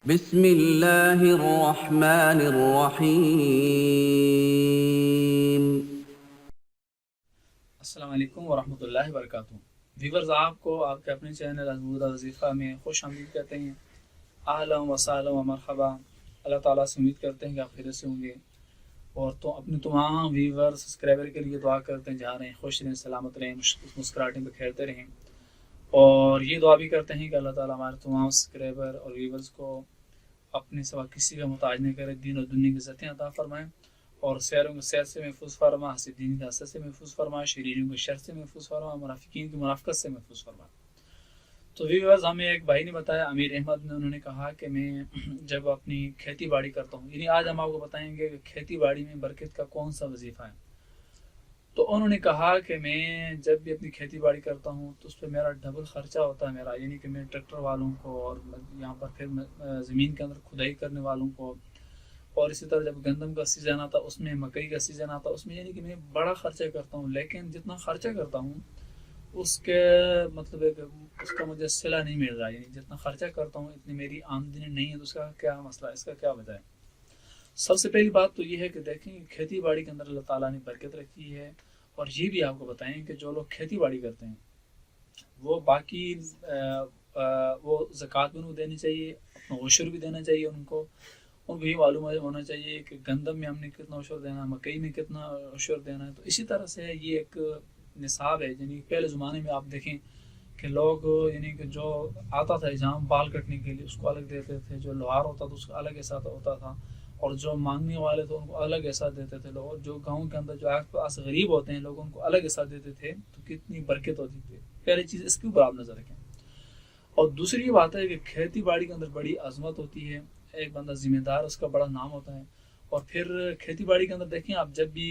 بسم اللہ الرحمن الرحیم۔ السلام علیکم ورحمۃ اللہ وبرکاتہ۔ ویورز، آپ کو آپ کے اپنے چینل ازمودہ وظیفہ میں خوش آمدید کہتے ہیں۔ اہلا و سہلا و مرحبا۔ اللہ تعالیٰ سے امید کرتے ہیں کہ آپ خیریت سے ہوں گے، اور تو اپنے تمام ویور سبسکرائبر کے لیے دعا کرتے ہیں جہاں رہیں خوش رہیں، سلامت رہیں، مسکراہٹیں بکھیرتے رہیں، اور یہ دعا بھی کرتے ہیں کہ اللہ تعالیٰ ہمارے تمام سبسکرائبر اور ویورز کو اپنے سوا کسی کا محتاج نہیں کرے، دین اور دنیا کی عزتیں عطا فرمائیں، اور سیروں کو سیر سے محفوظ فرما، حاسدین کی حسد سے محفوظ فرما، شریروں کو شر سے محفوظ فرما، منافقین کی منافقت سے محفوظ فرما۔ تو ویورز، ہمیں ایک بھائی نے بتایا، امیر احمد نے، انہوں نے کہا کہ میں جب اپنی کھیتی باڑی کرتا ہوں، یعنی آج ہم آپ کو بتائیں گے کہ کھیتی باڑی میں برکت کا کون سا وظیفہ ہے۔ تو انہوں نے کہا کہ میں جب بھی اپنی کھیتی باڑی کرتا ہوں تو اس پہ میرا ڈبل خرچہ ہوتا ہے میرا، یعنی کہ میں ٹریکٹر والوں کو، اور یہاں پر پھر زمین کے اندر کھدائی کرنے والوں کو، اور اسی طرح جب گندم کا سیزن آتا اس میں، مکئی کا سیزن آتا اس میں، یعنی کہ میں بڑا خرچہ کرتا ہوں، لیکن جتنا خرچہ کرتا ہوں اس کے مطلب ہے کہ اس کا مجھے صلہ نہیں مل رہا، یعنی جتنا خرچہ کرتا ہوں اتنی میری آمدنی نہیں ہے، تو اس کا کیا مسئلہ ہے، اس کا کیا وجہ ہے؟ سب سے پہلی بات تو یہ ہے کہ دیکھیں، کھیتی باڑی کے اندر اللہ تعالیٰ نے برکت رکھی ہے، اور یہ بھی آپ کو بتائیں کہ جو لوگ کھیتی باڑی کرتے ہیں وہ باقی وہ زکوٰۃ بھی ان کو دینی چاہیے، اپنا عشر بھی دینا چاہیے ان کو بھی معلوم ہونا چاہیے کہ گندم میں ہم نے کتنا عشر دینا ہے، مکئی میں کتنا عشر دینا ہے۔ تو اسی طرح سے یہ ایک نصاب ہے، یعنی پہلے زمانے میں آپ دیکھیں کہ لوگ، یعنی کہ جو آتا تھا جہاں بال کٹنے کے لیے اس کو الگ دیتے تھے، جو لوہار ہوتا تھا اس کا الگ ایسا ہوتا تھا، اور جو مانگنے والے تھے ان کو الگ ایسا دیتے تھے لوگ، اور جو گاؤں کے اندر جو آس پاس غریب ہوتے ہیں لوگ ان کو الگ ایسا دیتے تھے، تو کتنی برکت ہوتی تھی۔ پہلی چیز اس کے اوپر آپ نظر رکھیں۔ اور دوسری یہ بات ہے کہ کھیتی باڑی کے اندر بڑی عظمت ہوتی ہے، ایک بندہ ذمہ دار، اس کا بڑا نام ہوتا ہے۔ اور پھر کھیتی باڑی کے اندر دیکھیں آپ، جب بھی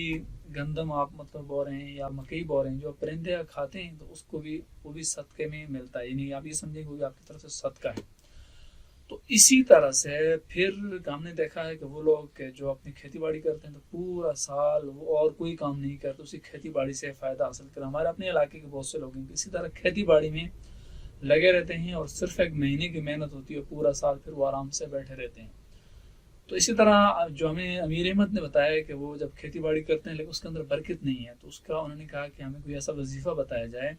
گندم آپ مطلب بو رہے ہیں یا مکئی بو رہے ہیں، جو پرندے کھاتے ہیں تو اس کو بھی وہ بھی صدقے میں ملتا ہے، یعنی آپ یہ سمجھیں کہ وہ آپ کی طرف سے صدقہ ہے۔ تو اسی طرح سے پھر ہم نے دیکھا ہے کہ وہ لوگ جو اپنی کھیتی باڑی کرتے ہیں تو پورا سال وہ اور کوئی کام نہیں کرتے، اسی کھیتی باڑی سے فائدہ حاصل کریں۔ ہمارے اپنے علاقے کے بہت سے لوگ ہیں اسی طرح کھیتی باڑی میں لگے رہتے ہیں، اور صرف ایک مہینے کی محنت ہوتی ہے، پورا سال پھر وہ آرام سے بیٹھے رہتے ہیں۔ تو اسی طرح جو ہمیں امیر احمد نے بتایا کہ وہ جب کھیتی باڑی کرتے ہیں لیکن اس کے اندر برکت نہیں ہے، تو اس کا انہوں نے کہا کہ ہمیں کوئی ایسا وظیفہ بتایا جائے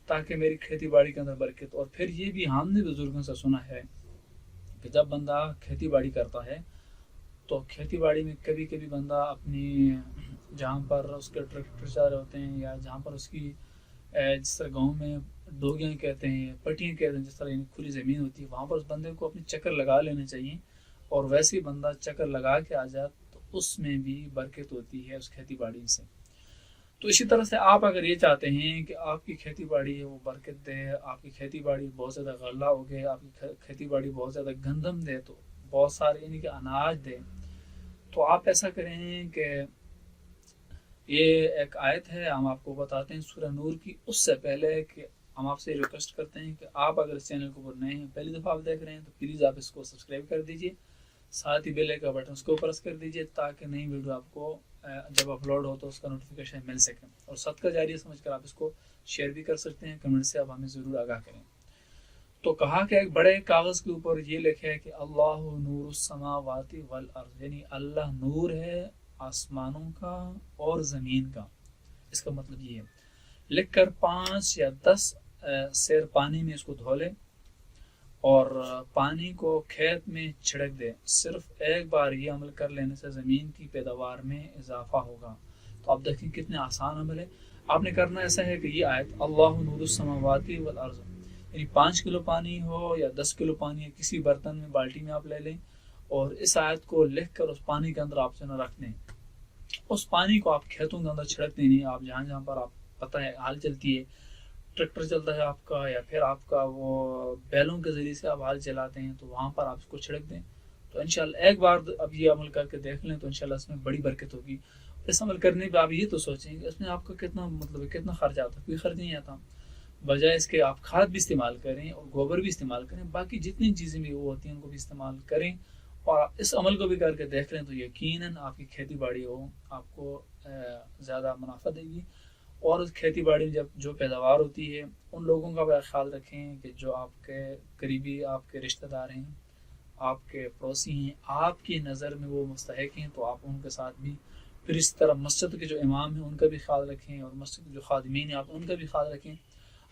تاکہ میری کھیتی باڑی کے اندر برکت۔ اور پھر یہ بھی ہم نے بزرگوں سے سنا ہے کہ جب بندہ کھیتی باڑی کرتا ہے تو کھیتی باڑی میں کبھی کبھی بندہ اپنی جہاں پر اس کے ٹریکٹر چل رہے ہوتے ہیں، یا جہاں پر اس کی جس طرح گاؤں میں ڈوگیاں کہتے ہیں، پٹیاں کہتے ہیں، جس طرح یعنی کھلی زمین ہوتی ہے، وہاں پر اس بندے کو اپنے چکر لگا لینے چاہیے، اور ویسے ہی بندہ چکر لگا کے آ جائے تو اس میں بھی برکت ہوتی ہے اس کھیتی باڑی سے۔ تو اسی طرح سے آپ اگر یہ چاہتے ہیں کہ آپ کی کھیتی باڑی ہے وہ برکت دے، آپ کی کھیتی باڑی بہت زیادہ غلہ ہو گئے، آپ کی کھیتی باڑی بہت زیادہ گندم دے، تو بہت سارے یعنی کہ اناج دے، تو آپ ایسا کریں کہ یہ ایک آیت ہے، ہم آپ کو بتاتے ہیں سورہ نور کی، اس سے پہلے کہ ہم آپ سے ریکویسٹ کرتے ہیں کہ آپ اگر اس چینل کو نئے ہیں، پہلی دفعہ آپ دیکھ رہے ہیں، تو پلیز آپ اس کو سبسکرائب کر دیجئے، ساتھ ہی بیل کا بٹن اس کو پریس کر دیجئے تاکہ نئی ویڈیو آپ کو جب اپلوڈ ہو تو اس کا نوٹیفیکیشن مل سکے، اور صدقہ جاریہ سمجھ کر آپ اس کو شیئر بھی کر سکتے ہیں، کمنٹ سے آپ ہمیں ضرور آگاہ کریں۔ تو کہا کہ ایک بڑے کاغذ کے اوپر یہ لکھے ہے کہ اللہ نور السماوات والارض، یعنی اللہ نور ہے آسمانوں کا اور زمین کا۔ اس کا مطلب یہ ہے، لکھ کر 5 یا 10 سیر پانی میں اس کو دھو لے، اور پانی کو کھیت میں چھڑک دے، صرف ایک بار یہ عمل کر لینے سے زمین کی پیداوار میں اضافہ ہوگا۔ تو آپ دیکھیں کتنے آسان عمل ہے۔ آپ نے کرنا ایسا ہے کہ یہ آیت اللہ نور السماوات والارض، یعنی 5 کلو پانی ہو یا 10 کلو پانی ہے، کسی برتن میں بالٹی میں آپ لے لیں، اور اس آیت کو لکھ کر اس پانی کے اندر آپ سے نہ رکھ دیں، اس پانی کو آپ کھیتوں کے اندر چھڑک دیں، نہیں آپ جہاں جہاں پر آپ پتہ ہے ہل چلتی ہے، ٹریکٹر چلتا ہے آپ کا، یا پھر آپ کا وہ بیلوں کے ذریعے سے آپ ہل چلاتے ہیں، تو وہاں پر آپ اس کو چھڑک دیں۔ تو انشاءاللہ ایک بار اب یہ عمل کر کے دیکھ لیں تو انشاءاللہ اس میں بڑی برکت ہوگی۔ اس عمل کرنے پہ آپ یہ تو سوچیں کہ اس میں آپ کا کتنا مطلب ہے، کتنا خرچ آتا ہے، کوئی خرچ نہیں آتا، بجائے اس کے آپ کھاد بھی استعمال کریں اور گوبر بھی استعمال کریں، باقی جتنی چیزیں بھی وہ ہوتی ہیں ان کو بھی استعمال کریں، اور اس عمل کو بھی کر کے دیکھ لیں تو یقیناً آپ کی کھیتی باڑی ہو آپ کو زیادہ منافع دے گی۔ اور اس کھیتی باڑی میں جب جو پیداوار ہوتی ہے ان لوگوں کا بھی خیال رکھیں کہ جو آپ کے قریبی آپ کے رشتہ دار ہیں، آپ کے پڑوسی ہیں، آپ کی نظر میں وہ مستحق ہیں، تو آپ ان کے ساتھ بھی پھر اس طرح مسجد کے جو امام ہیں ان کا بھی خیال رکھیں، اور مسجد کے جو خادمین ہیں آپ ان کا بھی خیال رکھیں۔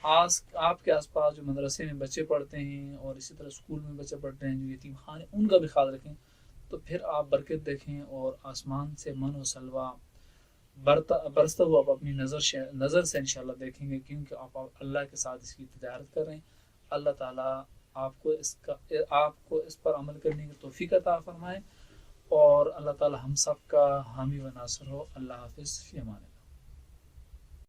آپ کے آس پاس جو مدرسے میں بچے پڑھتے ہیں اور اسی طرح اسکول میں بچے پڑھتے ہیں، جو یتیم خانے، ان کا بھی خیال رکھیں، تو پھر آپ برکت دیکھیں اور آسمان سے من و سلوہ برستا ہوا آپ اپنی نظر سے انشاءاللہ دیکھیں گے، کیونکہ آپ اللہ کے ساتھ اس کی تجارت کر رہے ہیں۔ اللہ تعالیٰ آپ کو اس پر عمل کرنے کی توفیق عطا فرمائے، اور اللہ تعالیٰ ہم سب کا حامی و ناصر ہو۔ اللہ حافظ، فی امان اللہ۔